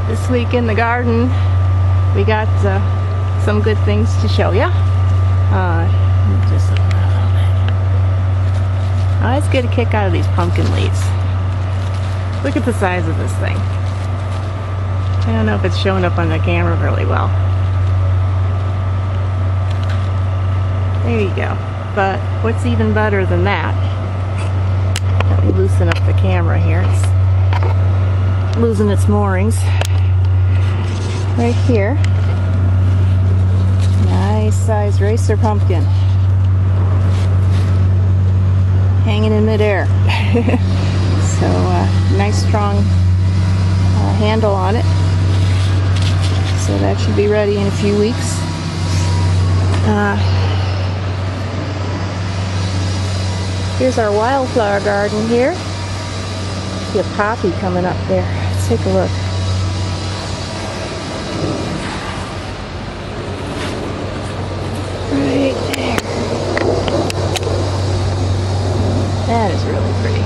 This week in the garden, we got some good things to show you. Just a little bit. I always get a kick out of these pumpkin leaves. Look at the size of this thing. I don't know if it's showing up on the camera really well. There you go. But what's even better than that, let me loosen up the camera here. It's losing its moorings. Right here, nice size racer pumpkin hanging in midair. So nice strong handle on it. So that should be ready in a few weeks. Here's our wildflower garden here. See a poppy coming up there. Let's take a look. Right there. That is really pretty.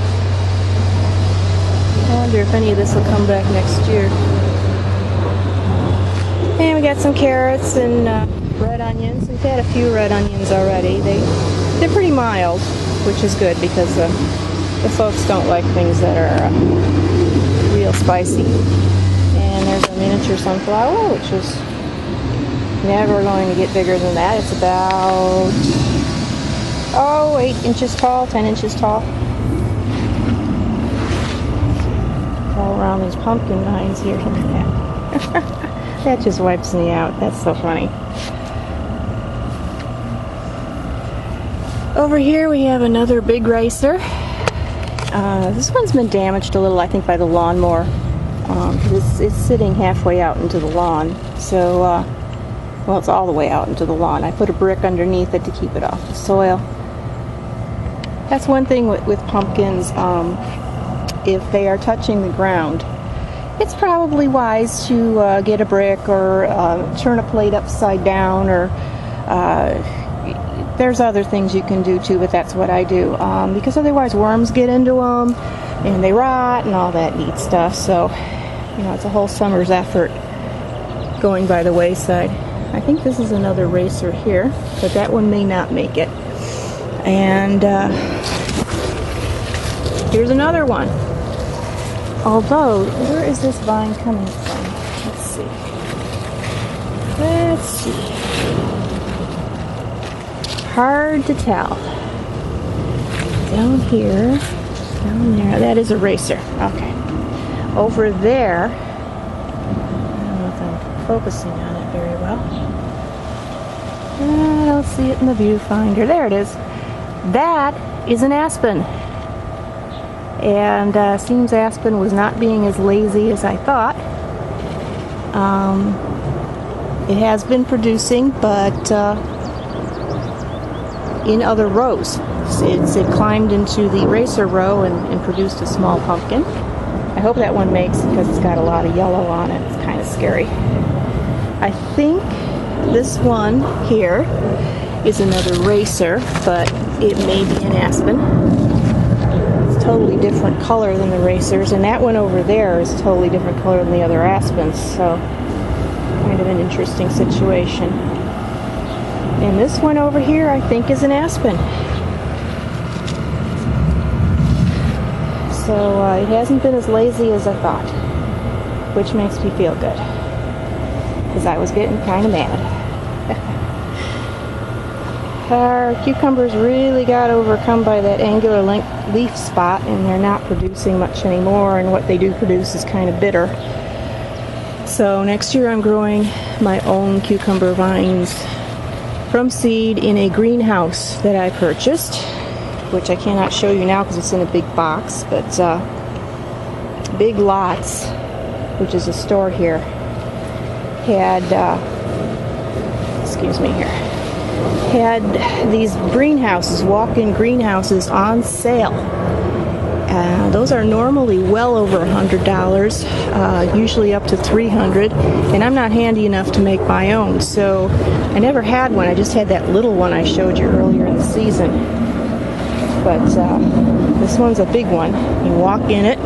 I wonder if any of this will come back next year. And we got some carrots and red onions. We've had a few red onions already. They're pretty mild, which is good because the folks don't like things that are real spicy. And there's a miniature sunflower, which is never going to get bigger than that. It's about, 8 inches tall, 10 inches tall. All around these pumpkin vines here. Look at that. That just wipes me out. That's so funny. Over here we have another big racer. This one's been damaged a little, I think, by the lawnmower. It's sitting halfway out into the lawn. So, well, it's all the way out into the lawn. I put a brick underneath it to keep it off the soil. That's one thing with pumpkins. If they are touching the ground, it's probably wise to get a brick or turn a plate upside down, or there's other things you can do too, but that's what I do, because otherwise worms get into them and they rot and all that neat stuff. So, you know, it's a whole summer's effort going by the wayside. I think this is another racer here, but that one may not make it. And here's another one. Although, where is this vine coming from? Let's see. Let's see. Hard to tell. Down here, down there. That is a racer. Okay. Over there, I don't know if I'm focusing on it very well. I don't see it in the viewfinder. There it is. That is an aspen. And seems aspen was not being as lazy as I thought. It has been producing, but in other rows. It climbed into the racer row and produced a small pumpkin. I hope that one makes, because it's got a lot of yellow on it. It's kind of scary. I think this one here is another racer, but it may be an aspen. It's a totally different color than the racers, and that one over there is a totally different color than the other aspens, so kind of an interesting situation. And this one over here, I think, is an aspen. So it hasn't been as lazy as I thought, which makes me feel good, because I was getting kind of mad. Our cucumbers really got overcome by that angular leaf spot, and they're not producing much anymore, and what they do produce is kind of bitter. So next year I'm growing my own cucumber vines from seed in a greenhouse that I purchased, which I cannot show you now because it's in a big box, but Big Lots, which is a store here, had these greenhouses, walk-in greenhouses, on sale. Those are normally well over $100, usually up to $300, and I'm not handy enough to make my own, so I never had one. I just had that little one I showed you earlier in the season. But this one's a big one. You walk in it,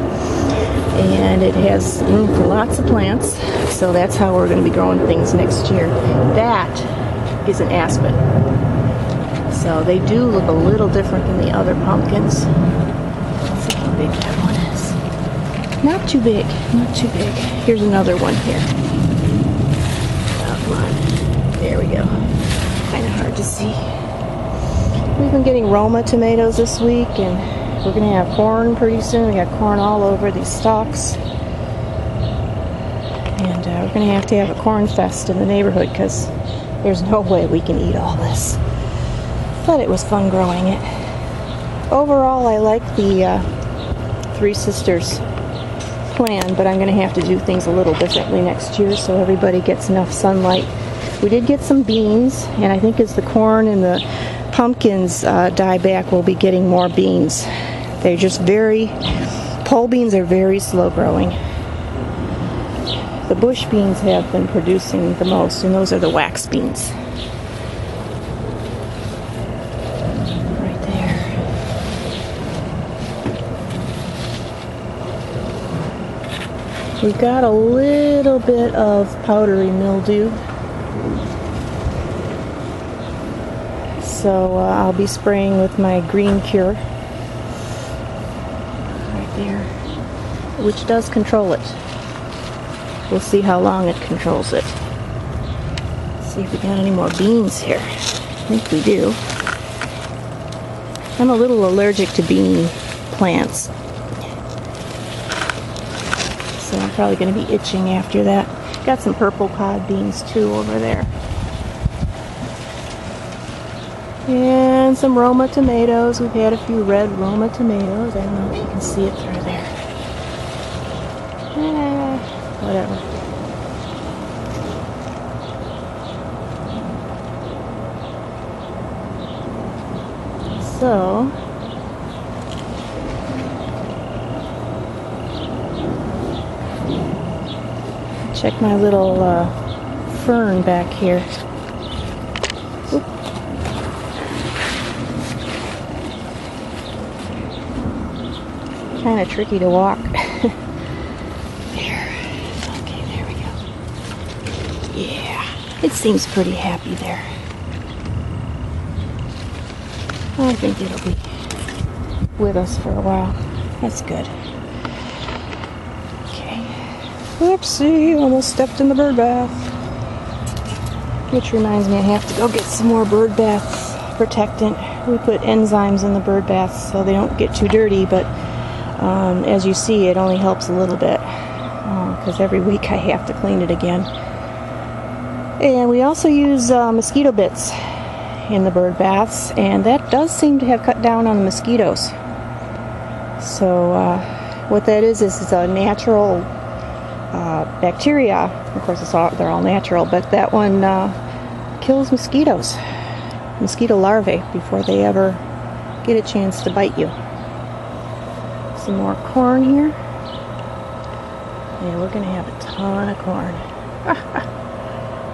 and it has room for lots of plants, so that's how we're going to be growing things next year. That is an aspen, so they do look a little different than the other pumpkins. Let's see how big that one is. Not too big, not too big. Here's another one here. Oh, come on. There we go. Kind of hard to see. We've been getting Roma tomatoes this week, and we're going to have corn pretty soon. We got corn all over these stalks. And we're going to have a corn fest in the neighborhood because there's no way we can eat all this. But it was fun growing it. Overall, I like the Three Sisters plan, but I'm going to have to do things a little differently next year so everybody gets enough sunlight. We did get some beans, and I think as the corn and the pumpkins die back, we'll be getting more beans. They're just pole beans are very slow growing. The bush beans have been producing the most, and those are the wax beans. Right there. We've got a little bit of powdery mildew. So I'll be spraying with my green cure right there, which does control it. We'll see how long it controls it. Let's see if we got any more beans here. I think we do. I'm a little allergic to bean plants, so I'm probably going to be itching after that. Got some purple pod beans too over there. And some Roma tomatoes. We've had a few red Roma tomatoes. I don't know if you can see it through there. Whatever. So, check my little fern back here. Oop. Kind of tricky to walk. There. Okay, there we go. Yeah, it seems pretty happy there. I think it'll be with us for a while. That's good. Okay. Whoopsie, almost stepped in the bird bath. Which reminds me, I have to go get some more bird bath protectant. We put enzymes in the bird baths so they don't get too dirty, but as you see, it only helps a little bit because every week I have to clean it again. And we also use mosquito bits in the bird baths, and that does seem to have cut down on the mosquitoes. So what that is a natural bacteria. Of course, they're all natural, but that one kills mosquitoes, mosquito larvae, before they ever get a chance to bite you. Some more corn here. Yeah, we're going to have a ton of corn.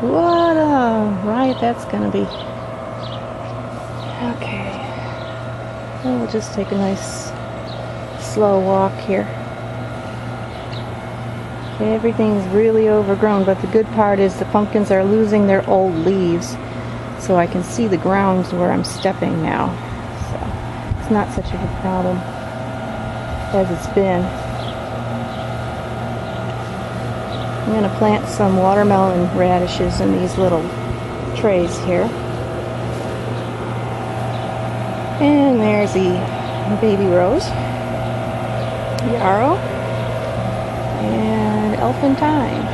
What a riot that's going to be. Okay. Well, we'll just take a nice slow walk here. Everything's really overgrown, but the good part is the pumpkins are losing their old leaves, so I can see the ground where I'm stepping now. So it's not such a big problem as it's been. I'm going to plant some watermelon radishes in these little trays here. And there's the baby rose, yarrow, and elephantine.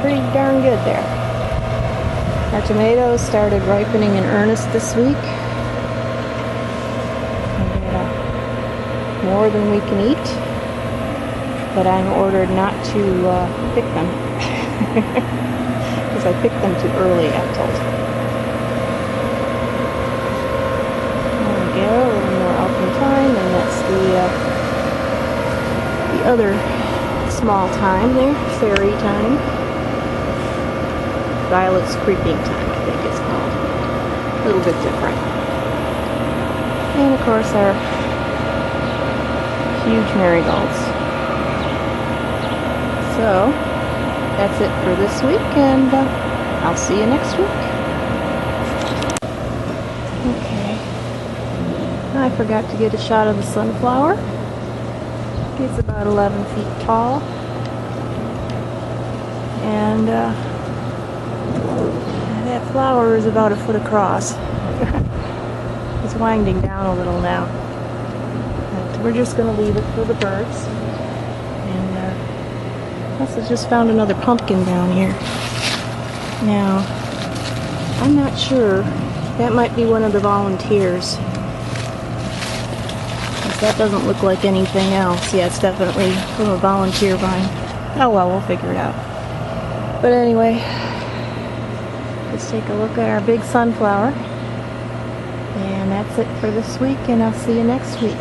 Pretty darn good there. Our tomatoes started ripening in earnest this week. More than we can eat, but I'm ordered not to pick them because I picked them too early, I'm told. There we go, a little more elephantine, and that's the other small thyme there, fairy thyme. Violet's creeping thyme, I think it's called. A little bit different. And of course our huge marigolds. So that's it for this week, and I'll see you next week. Okay, I forgot to get a shot of the sunflower. It's about 11 feet tall, and that flower is about a foot across. It's winding down a little now, but we're just going to leave it for the birds. And also just found another pumpkin down here. Now, I'm not sure. That might be one of the volunteers. That doesn't look like anything else. Yeah, it's definitely from a volunteer vine. Oh well, we'll figure it out. But anyway, let's take a look at our big sunflower. And that's it for this week, and I'll see you next week.